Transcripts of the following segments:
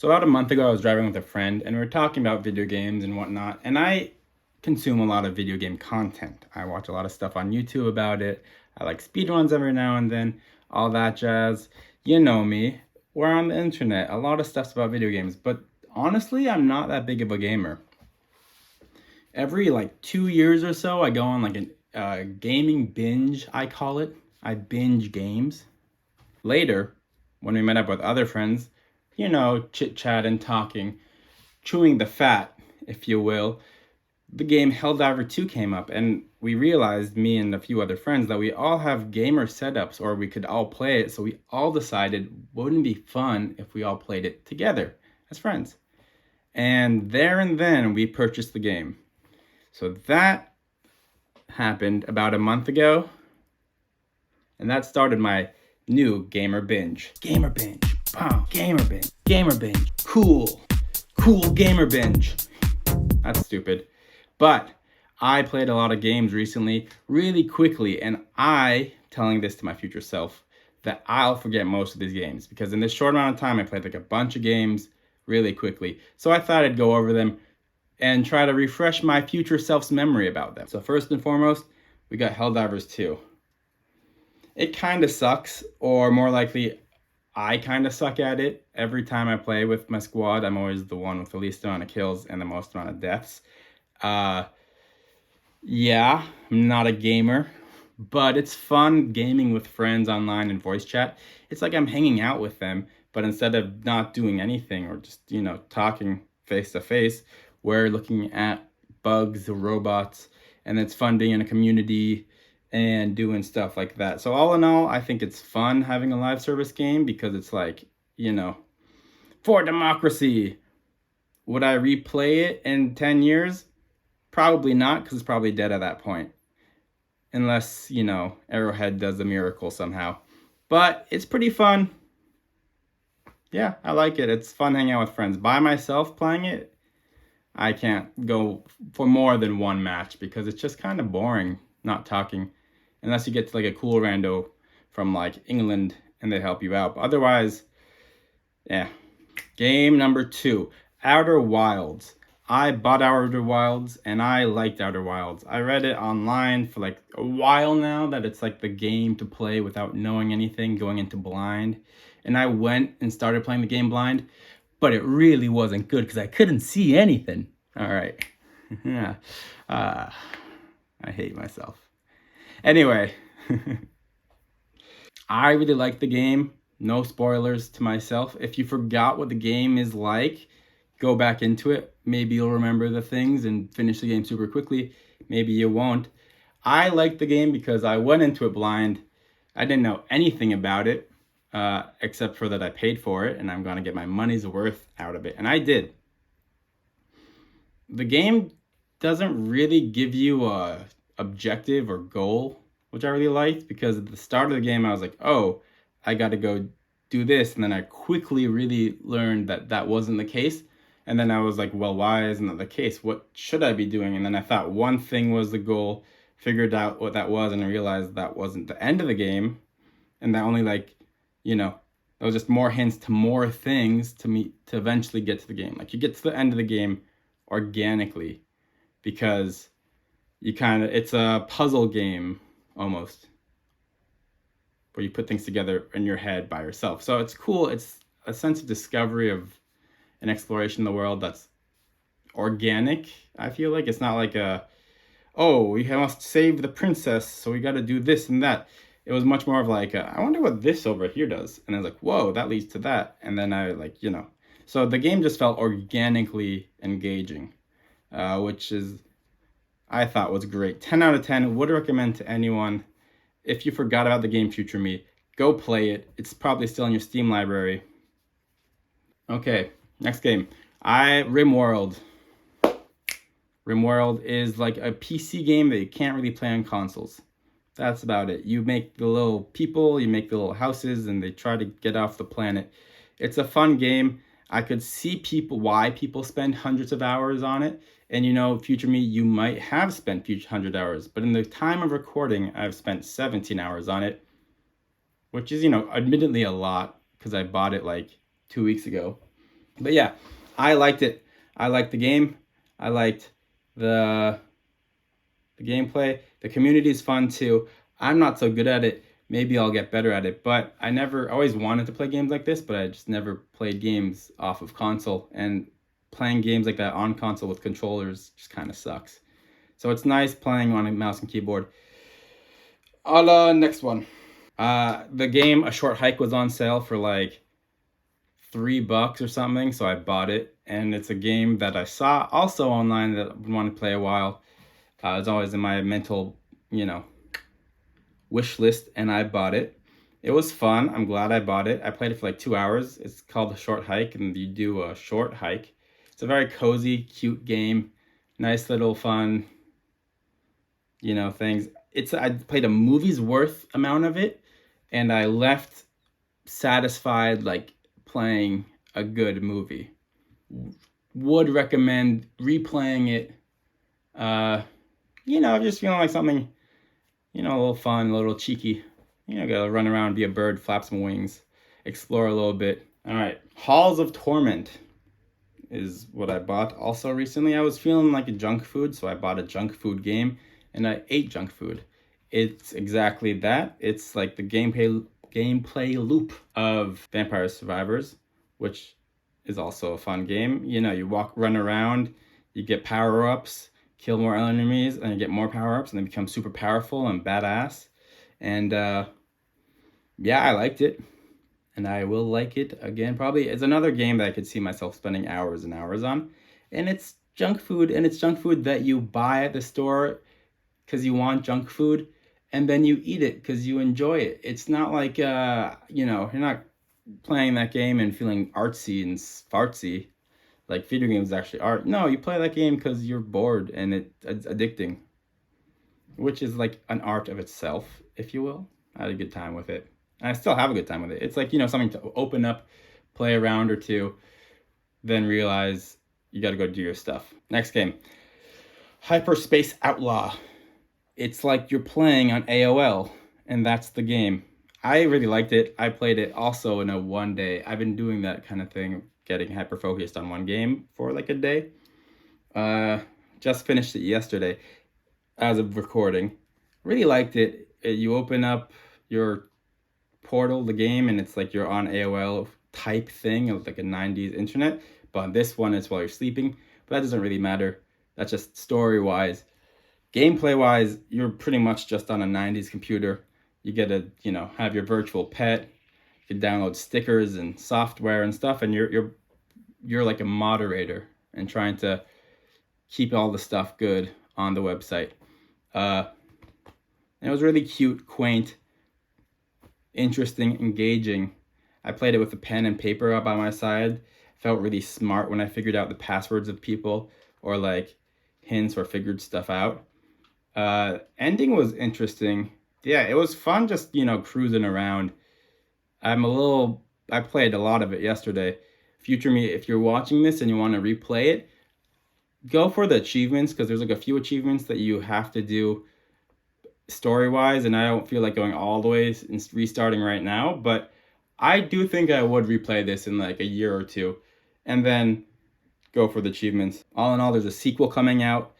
So about a month ago, I was driving with a friend and we were talking about video games and whatnot. And I consume a lot of video game content. I watch a lot of stuff on YouTube about it. I like speedruns every now and then, all that jazz. You know me. We're on the internet. A lot of stuff's about video games. But honestly, I'm not that big of a gamer. Every 2 years or so, I go on like a gaming binge, I call it. I binge games. Later, when we met up with other friends, chit chat and talking, chewing the fat, if you will, the game Helldiver 2 came up, and we realized, me and a few other friends, that we all have gamer setups, or we could all play it. So we all decided, wouldn't it be fun if we all played it together as friends? And there and then we purchased the game. So that happened about a month ago, and that started my new gamer binge. Gamer binge. Wow, gamer binge. Gamer binge. Cool gamer binge. That's stupid. But I played a lot of games recently, really quickly, and telling this to my future self, that I'll forget most of these games, because in this short amount of time, I played like a bunch of games really quickly. So I thought I'd go over them and try to refresh my future self's memory about them. So first and foremost, we got Helldivers 2. It kind of sucks, or more likely, I kind of suck at it. Every time I play with my squad, I'm always the one with the least amount of kills and the most amount of deaths. Yeah, I'm not a gamer, but it's fun gaming with friends online and voice chat. It's like I'm hanging out with them, but instead of not doing anything or just, talking face to face, we're looking at bugs, robots, and it's fun being in a community and doing stuff like that. So all in all, I think it's fun having a live service game, because it's like, for democracy. Would I replay it in 10 years? Probably not, because it's probably dead at that point. Unless, Arrowhead does a miracle somehow. But it's pretty fun. Yeah, I like it. It's fun hanging out with friends. By myself playing it, I can't go for more than one match, because it's just kind of boring not talking. Unless you get to like a cool rando from like England and they help you out. But otherwise, yeah. Game number 2, Outer Wilds. I bought Outer Wilds and I liked Outer Wilds. I read it online for like a while now, that it's like the game to play without knowing anything, going into blind. And I went and started playing the game blind, but it really wasn't good because I couldn't see anything. All right. Yeah. I hate myself. Anyway, I really liked the game. No spoilers to myself. If you forgot what the game is like, go back into it. Maybe you'll remember the things and finish the game super quickly. Maybe you won't. I liked the game because I went into it blind. I didn't know anything about it, except for that I paid for it and I'm going to get my money's worth out of it. And I did. The game doesn't really give you a objective or goal, which I really liked, because at the start of the game I was like, oh, I got to go do this, and then I quickly really learned that that wasn't the case. And then I was like, well, why isn't that the case? What should I be doing? And then I thought one thing was the goal, figured out what that was, and I realized that wasn't the end of the game, and that only there was just more hints to more things to eventually get to the game. Like, you get to the end of the game organically, because it's a puzzle game almost, where you put things together in your head by yourself. So it's cool. It's a sense of discovery of an exploration of the world that's organic. I feel like it's not like we must save the princess, so we got to do this and that. It was much more of like, I wonder what this over here does. And I was like, whoa, that leads to that. And then so the game just felt organically engaging, which I thought was great. 10 out of 10, would recommend to anyone. If you forgot about the game Future Me, go play it. It's probably still in your Steam library. Okay, next game. RimWorld. RimWorld is like a PC game that you can't really play on consoles. That's about it. You make the little people, you make the little houses, and they try to get off the planet. It's a fun game. I could see why people spend hundreds of hours on it. And Future Me, you might have spent 100 hours. But in the time of recording, I've spent 17 hours on it. Which is, admittedly a lot, because I bought it like 2 weeks ago. But yeah, I liked it. I liked the game. I liked the gameplay. The community is fun too. I'm not so good at it. Maybe I'll get better at it, but I always wanted to play games like this, but I just never played games off of console. And playing games like that on console with controllers just kind of sucks. So it's nice playing on a mouse and keyboard. Next one. The game A Short Hike was on sale for like $3 or something, so I bought it. And it's a game that I saw also online that I want to play a while. It's always in my mental, wish list, and I bought it. It was fun. I'm glad I bought it. I played it for like 2 hours. It's called A Short Hike, and you do a short hike. It's a very cozy, cute game. Nice little fun, things. I played a movie's worth amount of it, and I left satisfied, like playing a good movie. Would recommend replaying it. Just feeling like something, a little fun, a little cheeky. Gotta run around, be a bird, flap some wings, explore a little bit. All right, Halls of Torment is what I bought also recently. I was feeling like a junk food, so I bought a junk food game, and I ate junk food. It's exactly that. It's like the gameplay loop of Vampire Survivors, which is also a fun game. You run around, you get power-ups, kill more enemies, and you get more power-ups, and they become super powerful and badass. And yeah, I liked it, and I will like it again. Probably it's another game that I could see myself spending hours and hours on. And it's junk food, and it's junk food that you buy at the store because you want junk food, and then you eat it because you enjoy it. It's not like you're not playing that game and feeling artsy and fartsy like video games actually are. No, you play that game because you're bored and it's addicting, which is like an art of itself, if you will. I had a good time with it. And I still have a good time with it. It's like, something to open up, play a round or two, then realize you got to go do your stuff. Next game, Hypnospace Outlaw. It's like you're playing on AOL, and that's the game. I really liked it. I played it also in a one day. I've been doing that kind of thing, getting hyper focused on one game for like a day. Just finished it yesterday as of recording. Really liked it. You open up your portal, the game, and it's like you're on AOL type thing of like a 90s internet. But this one is while you're sleeping. But that doesn't really matter. That's just story-wise. Gameplay-wise, you're pretty much just on a 90s computer. You get to, have your virtual pet. You can download stickers and software and stuff, and you're like a moderator and trying to keep all the stuff good on the website. And it was really cute, quaint, interesting, engaging. I played it with a pen and paper up by my side. Felt really smart when I figured out the passwords of people or like hints or figured stuff out. Ending was interesting. Yeah, it was fun just, cruising around. I played a lot of it yesterday. Future me, if you're watching this and you want to replay it, go for the achievements because there's like a few achievements that you have to do story-wise, and I don't feel like going all the way and restarting right now, but I do think I would replay this in like a year or two and then go for the achievements. All in all, there's a sequel coming out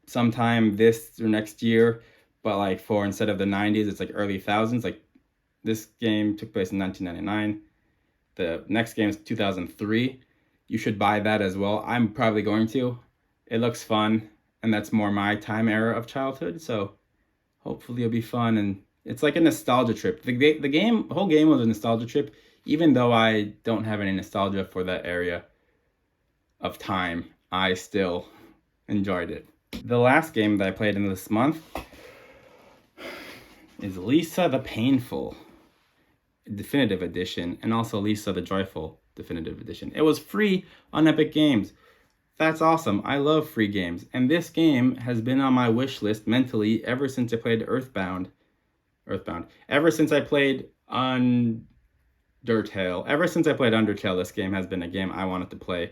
sometime this or next year, but like for instead of the 90s, it's like early thousands. Like this game took place in 1999. The next game is 2003. You should buy that as well. I'm probably going to. It looks fun, and that's more my time era of childhood, so hopefully it'll be fun. And it's like a nostalgia trip. The whole game was a nostalgia trip, even though I don't have any nostalgia for that area of time. I still enjoyed it. The last game that I played in this month is Lisa the Painful Definitive Edition, and also Lisa the Joyful Definitive Edition. It was free on Epic Games. That's awesome. I love free games. And this game has been on my wish list mentally ever since I played Earthbound. Ever since I played Undertale. Ever since I played Undertale, this game has been a game I wanted to play.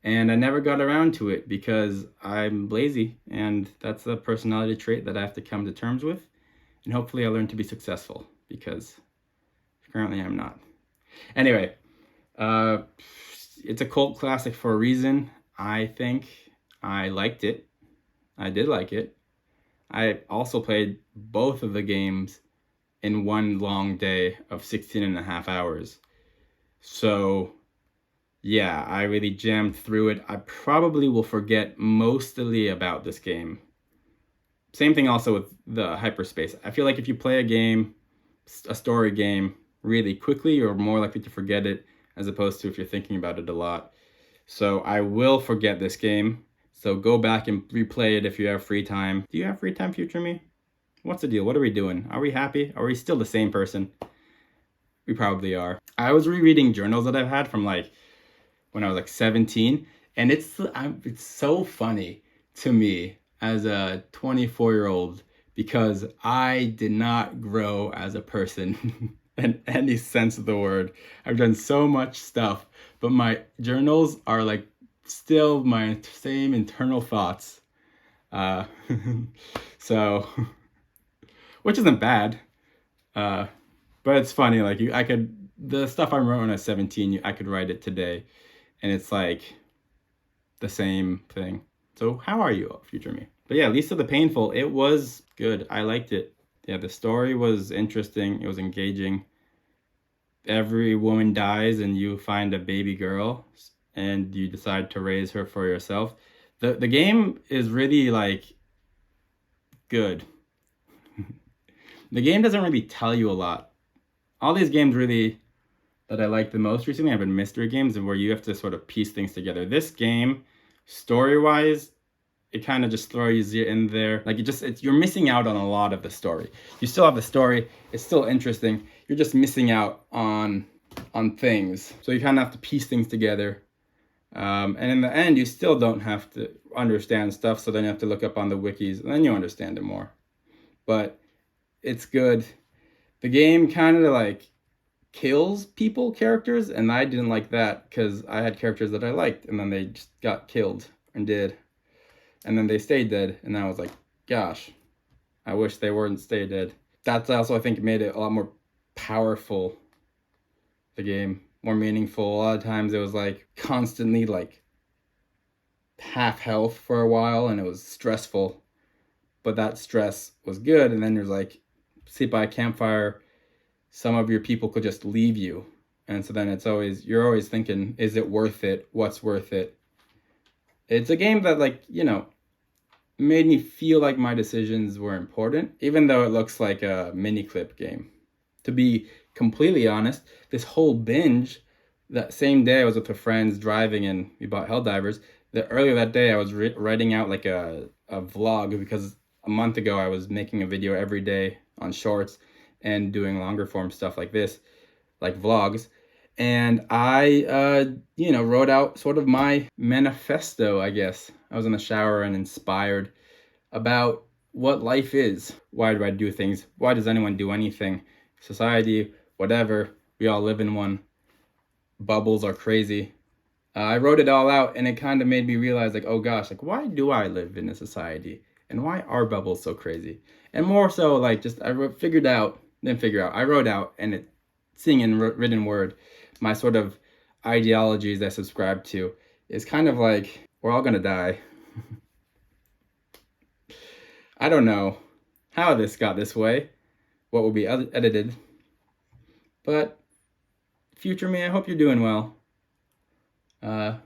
And I never got around to it because I'm lazy, and that's a personality trait that I have to come to terms with. And hopefully I learn to be successful, because currently I'm not. Anyway, it's a cult classic for a reason. I think I liked it. I did like it. I also played both of the games in one long day of 16 and a half hours. So yeah, I really jammed through it. I probably will forget mostly about this game. Same thing also with the Hypnospace. I feel like if you play a game, a story game, really quickly, you're more likely to forget it as opposed to if you're thinking about it a lot. So I will forget this game. So go back and replay it if you have free time. Do you have free time, future me? What's the deal? What are we doing? Are we happy? Are we still the same person? We probably are. I was rereading journals that I've had from like when I was like 17, and it's so funny to me as a 24-year-old because I did not grow as a person in any sense of the word. I've done so much stuff, but my journals are like still my same internal thoughts. So, which isn't bad. But it's funny, like the stuff I wrote when I was 17, I could write it today, and it's like the same thing. So how are you, future me? But yeah, Lisa the Painful, it was good. I liked it. Yeah, the story was interesting. It was engaging. Every woman dies and you find a baby girl and you decide to raise her for yourself. The game is really like good. The game doesn't really tell you a lot. All these games really that I like the most recently have been mystery games and where you have to sort of piece things together. This game, story-wise, it kind of just throws you in there. Like you're missing out on a lot of the story. You still have the story. It's still interesting. You're just missing out on things. So you kind of have to piece things together. And in the end, you still don't have to understand stuff. So then you have to look up on the wikis and then you understand it more. But it's good. The game kind of like kills characters, and I didn't like that because I had characters that I liked and then they just got killed and did. And then they stayed dead, and I was like, gosh, I wish they weren't stay dead. That's also, I think, made it a lot more powerful, the game, more meaningful. A lot of times it was like constantly like half health for a while, and it was stressful, but that stress was good. And then there's like, sit by a campfire, some of your people could just leave you. And so then you're always thinking, is it worth it? What's worth it? It's a game that, like, made me feel like my decisions were important, even though it looks like a mini clip game. To be completely honest, this whole binge, that same day I was with the friends driving and we bought Helldivers. Earlier that day I was writing out like a vlog because a month ago I was making a video every day on shorts and doing longer form stuff like this, like vlogs. And I, wrote out sort of my manifesto, I guess. I was in the shower and inspired about what life is. Why do I do things? Why does anyone do anything? Society, whatever. We all live in one. Bubbles are crazy. I wrote it all out, and it kind of made me realize, like, oh gosh, like, why do I live in a society? And why are bubbles so crazy? And more so, like, just I wrote out, and it, seeing in written word, my sort of ideologies I subscribe to is kind of like, we're all gonna die. I don't know how this got this way, what will be edited, but future me, I hope you're doing well. And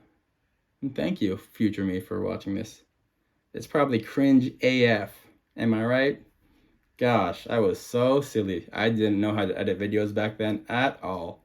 thank you, future me, for watching this. It's probably cringe AF, am I right? Gosh, I was so silly. I didn't know how to edit videos back then at all.